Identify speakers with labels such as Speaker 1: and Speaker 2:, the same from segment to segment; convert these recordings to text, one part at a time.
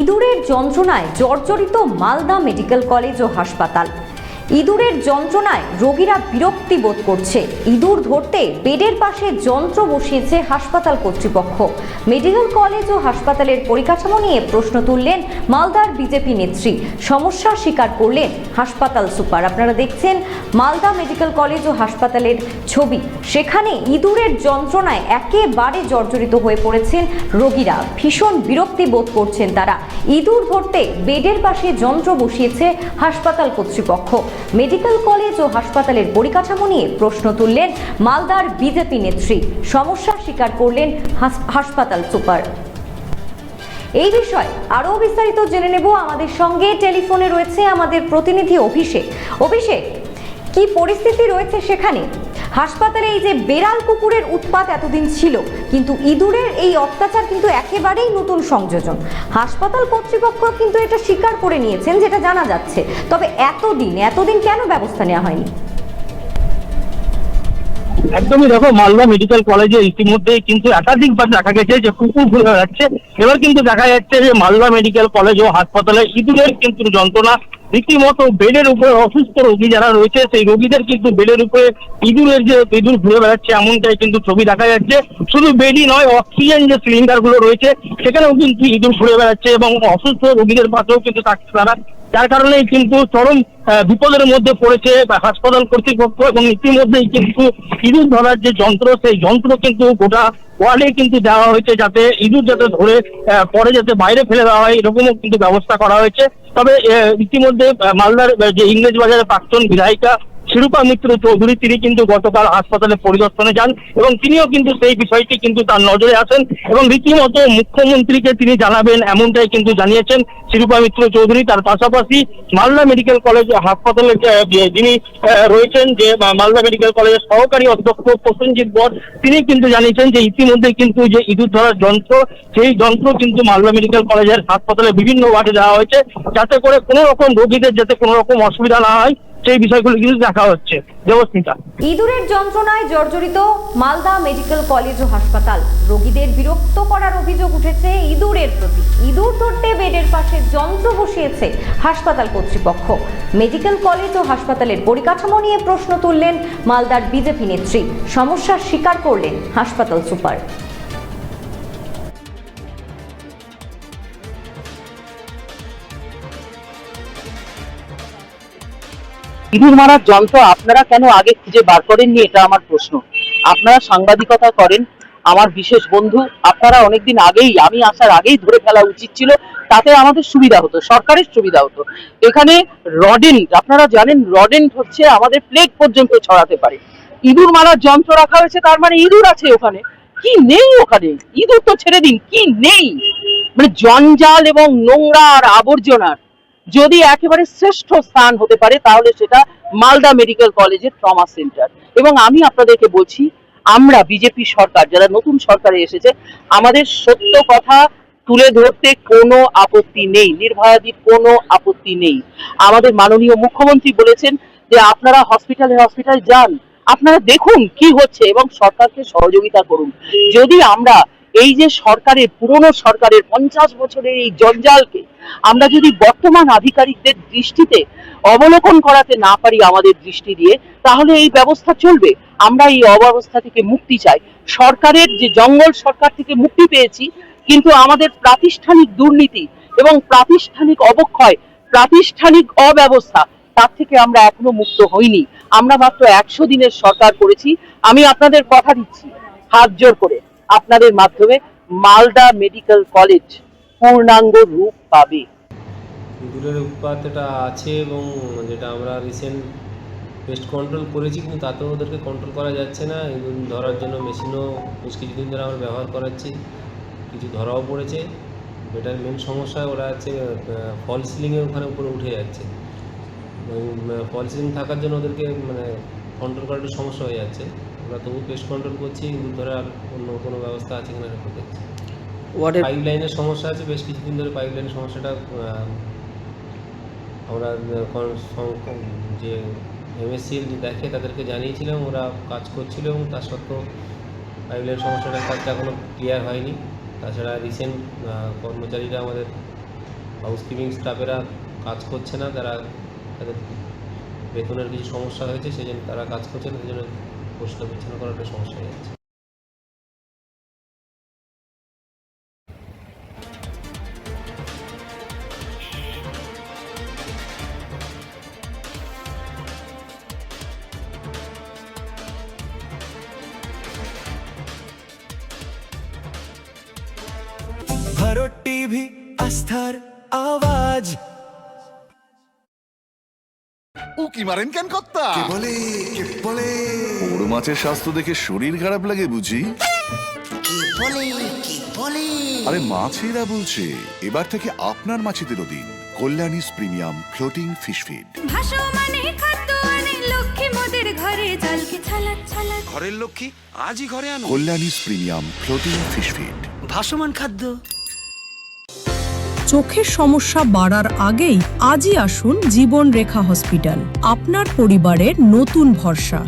Speaker 1: ইঁদুরের যন্ত্রণায় জর্জরিত মালদা মেডিকেল কলেজ ও হাসপাতাল। ইঁদুরের যন্ত্রণায় রোগীরা বিরক্তি বোধ করছে। ইঁদুর ধরতে বেডের পাশে যন্ত্র বসিয়েছে হাসপাতাল কর্তৃপক্ষ। মেডিকেল কলেজ ও হাসপাতালের পরিকাঠামো নিয়ে প্রশ্ন তুললেন মালদার বিজেপি নেত্রী। সমস্যা স্বীকার করলেন হাসপাতাল সুপার। আপনারা দেখছেন মালদা মেডিকেল কলেজ ও হাসপাতালের ছবি। সেখানে ইঁদুরের যন্ত্রণায় একেবারে জর্জরিত হয়ে পড়েছেন রোগীরা। ভীষণ বিরক্তি বোধ করছেন তারা। ইঁদুর ধরতে বেডের পাশে যন্ত্র বসিয়েছে হাসপাতাল কর্তৃপক্ষ। মেডিকেল কলেজ ও হাসপাতালের পরিকাঠামো নিয়ে প্রশ্ন তুললেন মালদার বিজেপি নেত্রী। সমস্যা স্বীকার করলেন হাসপাতাল সুপার। এই বিষয়ে আরো বিস্তারিত জেনে নেব। আমাদের সঙ্গে টেলিফোনে রয়েছে আমাদের প্রতিনিধি অভিষেক। অভিষেক, কি পরিস্থিতি রয়েছে সেখানে? হাসপাতালে এই যে বেড়াল কুকুরের উৎপাত এতদিন ছিল, কিন্তু ইঁদুরের এই অত্যাচার কিন্তু একেবারেই নতুন সংযোজন। হাসপাতাল কর্তৃপক্ষ কিন্তু এটা স্বীকার করে নিয়েছেন, যেটা জানা যাচ্ছে। তবে এতদিন কেন ব্যবস্থা নেওয়া হয়নি?
Speaker 2: একদমই দেখো, মালদা মেডিকেল কলেজে ইতিমধ্যেই কিন্তু একাধিকবার দেখা গেছে যে কুকুর ঘুরে বেড়াচ্ছে। এবার কিন্তু দেখা যাচ্ছে যে মালদা মেডিকেল কলেজ ও হাসপাতালে ইঁদুরের কিন্তু যন্ত্রণা। রীতিমতো বেডের উপরে অসুস্থ রোগী যারা রয়েছে সেই রোগীদের কিন্তু বেডের উপরে ইঁদুর ঘুরে বেড়াচ্ছে, এমনটাই কিন্তু ছবি দেখা যাচ্ছে। শুধু বেডই নয়, অক্সিজেন যে সিলিন্ডার গুলো রয়েছে সেখানেও কিন্তু ইঁদুর ঘুরে বেড়াচ্ছে এবং অসুস্থ রোগীদের পাশেও কিন্তু থাকছে তারা। যার কারণে কিন্তু চরম বিপদের মধ্যে পড়েছে হাসপাতাল কর্তৃপক্ষ। এবং ইতিমধ্যেই কিন্তু ইঁদুর ধরার যে যন্ত্র, সেই যন্ত্র কিন্তু গোটা ওয়ার্ডে কিন্তু দেওয়া হয়েছে, যাতে ইঁদুর যাতে ধরে পরে যাতে বাইরে ফেলে দেওয়া হয়, এরকমও কিন্তু ব্যবস্থা করা হয়েছে। তবে ইতিমধ্যে মালদার যে ইংরেজ বাজারের প্রাক্তন বিধায়িকা শিরূপা মিত্র চৌধুরী, তিনি কিন্তু গতকাল হাসপাতালে পরিদর্শনে যান এবং তিনিও কিন্তু সেই বিষয়টি কিন্তু তার নজরে আসেন এবং রীতিমতো মুখ্যমন্ত্রীকে তিনি জানাবেন, এমনটাই কিন্তু জানিয়েছেন শিরূপা মিত্র চৌধুরী। তার পাশাপাশি মালদা মেডিকেল কলেজ হাসপাতালের যিনি রয়েছেন, যে মালদা মেডিকেল কলেজের সহকারী অধ্যক্ষ প্রসেনজিৎ বর, তিনি কিন্তু জানিয়েছেন যে ইতিমধ্যে কিন্তু যে ইঁদুর ধরার যন্ত্র, সেই যন্ত্র কিন্তু মালদা মেডিকেল কলেজের হাসপাতালে বিভিন্ন ওয়ার্ডে দেওয়া হয়েছে, যাতে করে কোনো রকম রোগীদের যাতে কোনো রকম অসুবিধা না হয় সেই বিষয়গুলো কিন্তু দেখা হচ্ছে। দেবস্মিতা,
Speaker 1: ইঁদুরের যন্ত্রণায় জর্জরিত মালদা মেডিকেল কলেজ ও হাসপাতাল। রোগীদের বিরক্ত করার অভিযোগ উঠেছে ইঁদুরের প্রতি। ইঁদুর ধরতে বেডের পাশে যন্ত্র বসিয়েছে হাসপাতাল কর্তৃপক্ষ। মেডিকেল কলেজ ও হাসপাতালের পরিকাঠামো নিয়ে প্রশ্ন তুললেন মালদার বিজেপি নেত্রী। সমস্যা স্বীকার করলেন হাসপাতাল সুপার।
Speaker 3: ইঁদুর মারার যন্ত্র আপনারা কেন আগে খুঁজে বার করেননি, এটা আমার প্রশ্ন। আপনারা সাংবাদিকতা করেন, আমার বিশেষ বন্ধু, আপনারা অনেকদিন আগেই, আমি আসার আগেই ধরে ফেলা উচিত ছিল, তাতে আমাদের সুবিধা হতো, সরকারের সুবিধা হতো। এখানে রডেন্ট, আপনারা জানেন রডেন্ট হচ্ছে আমাদের প্লেগ পর্যন্ত ছড়াতে পারে। ইঁদুর মারার যন্ত্র রাখা হয়েছে, তার মানে ইঁদুর আছে ওখানে। কি নেই ওখানে? ইঁদুর তো ছেড়ে দিন, কি নেই? মানে জঞ্জাল এবং নোংরা আর আবর্জনার যদি একেবারে শ্রেষ্ঠ স্থান হতে পারে, তাহলে সেটা মালদা মেডিকেল কলেজের ট্রমা সেন্টার। এবং আমি আপনাদেরকে বলছি, আমরা বিজেপি সরকার, যারা নতুন সরকারে এসেছে, আমাদের সত্য কথা তুলে ধরতে কোনো আপত্তি নেই, নির্ভয়াদির কোনো আপত্তি নেই। আমাদের মাননীয় মুখ্যমন্ত্রী বলেছেন যে আপনারা হসপিটালে যান, আপনারা দেখুন কি হচ্ছে এবং সরকারকে সহযোগিতা করুন। যদি আমরা এই যে সরকারের, পুরনো সরকারের 50 বছরের এই জঞ্জালকে আমরা যদি বর্তমান আধিকারিকদের দৃষ্টিতে অবলোকন করাতে না পারি আমাদের দৃষ্টি দিয়ে, তাহলে এই ব্যবস্থা চলবে। আমরা এই অব্যবস্থা থেকে মুক্তি চাই। সরকারের যে জঙ্গল সরকার থেকে মুক্তি পেয়েছি, কিন্তু আমাদের প্রাতিষ্ঠানিক দুর্নীতি এবং প্রাতিষ্ঠানিক অবক্ষয়, প্রাতিষ্ঠানিক অব্যবস্থা, তার থেকে আমরা এখনো মুক্ত হইনি। আমরা মাত্র 100 দিনের সরকার করেছি। আমি আপনাদের কথা দিচ্ছি, হাত জোর করে, আপনাদের মাধ্যমে মালদা মেডিকেল কলেজ পূর্ণাঙ্গ রূপ পাবে।
Speaker 4: ইঁদুরের উৎপাত এটা আছে এবং যেটা আমরা রিসেন্ট পেস্ট কন্ট্রোল করেছি, কিন্তু তাতেও ওদেরকে কন্ট্রোল করা যাচ্ছে না। ইঁদুর ধরার জন্য মেশিনও বেশ কিছুদিন ধরে আমরা ব্যবহার করাচ্ছি, কিছু ধরাও পড়েছে। এটার মেন সমস্যা ওরা হচ্ছে ফল সিলিংয়ের ওখানে উপরে উঠে যাচ্ছে। ফল সিলিং থাকার জন্য ওদেরকে কন্ট্রোল করার একটু সমস্যা হয়ে যাচ্ছে। আমরা তবু পেস্ট কন্ট্রোল করছি, ইঁদুর ধরার অন্য কোনো ব্যবস্থা আছে কিনা সেটা দেখছি। পাইপ লাইনের সমস্যা আছে, বেশ কিছুদিন ধরে পাইপ লাইনের সমস্যাটা আমরা যে MSCL দেখে তাদেরকে জানিয়েছিলাম, ওরা কাজ করছিল এবং তার সত্ত্বেও পাইপ লাইনের সমস্যাটার কাজটা এখনও ক্লিয়ার হয়নি। তাছাড়া রিসেন্ট কর্মচারীরা আমাদের হাউসকিপিং স্টাফেরা কাজ করছে না, তাদের বেতনের কিছু সমস্যা হয়েছে, সেই জন্য তারা কাজ করছে না, সেই জন্য পরিষ্কার পরিচ্ছন্ন করাটা সমস্যা হয়ে যাচ্ছে।
Speaker 5: ভারত টিভি আস্থার আওয়াজ।
Speaker 6: উকি মারেন কেন কর্তা?
Speaker 5: কে বলে
Speaker 6: বড় মাছের স্বাস্থ্য দেখে শরীর খারাপ লাগে বুঝি?
Speaker 5: কে বলে
Speaker 6: আরে মাছেরা বলছে, এবার থেকে আপনার মাছেদেরও দিন কল্যাণীস প্রিমিয়াম ফ্লোটিং ফিশ ফিড।
Speaker 7: ভাসমানে খাদ্য আনে লক্ষ্মী মোদের ঘরে জলকে ছালাক ছালাক।
Speaker 5: ঘরের লক্ষ্মী আজই ঘরে আনো
Speaker 6: কল্যাণীস প্রিমিয়াম ফ্লোটিং ফিশ ফিড।
Speaker 5: ভাসমান খাদ্য।
Speaker 8: চোখের সমস্যা বাড়ার আগেই আজই আসুন জীবন রেখা হসপিটাল, আপনার পরিবারের নতুন ভরসা।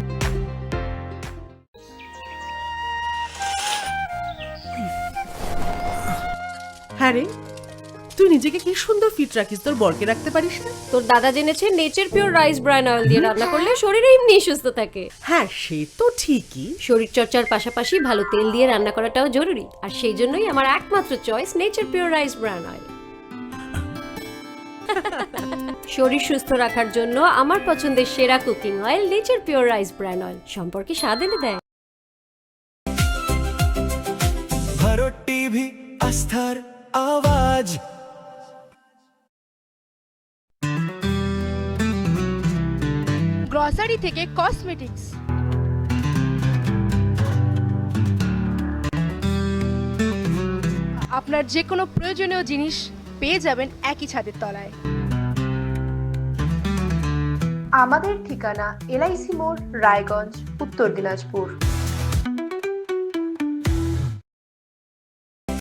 Speaker 9: হ্যাঁ রে, তুই নিজেকে কি সুন্দর ফিট রাখিস, তোর বরকে রাখতে পারিস না?
Speaker 10: তোর দাদা জেনেছে Nature Pure rice bran oil দিয়ে রান্না করলে শরীর এমনি সুস্থ থাকে।
Speaker 9: হ্যাঁ সে তো ঠিকই।
Speaker 10: শরীর চর্চার পাশাপাশি ভালো তেল দিয়ে রান্না করাটাও জরুরি, আর সেই জন্যই আমার একমাত্র choice nature Pure rice bran oil. শরীর সুস্থ রাখার জন্য আমার পছন্দের সেরা cooking oil nature Pure rice bran oil, সম্পর্কে স্বাদ এনে দেয়।
Speaker 5: ভারত টিভি আস্থার আওয়াজ।
Speaker 7: গ্রসারি থেকে কসমেটিক্স, আপনার যে কোনো প্রয়োজনীয় জিনিস পেয়ে যাবেন একই ছাদের তলায়। আমাদের ঠিকানা LIC মোড়, রায়গঞ্জ, উত্তর দিনাজপুর।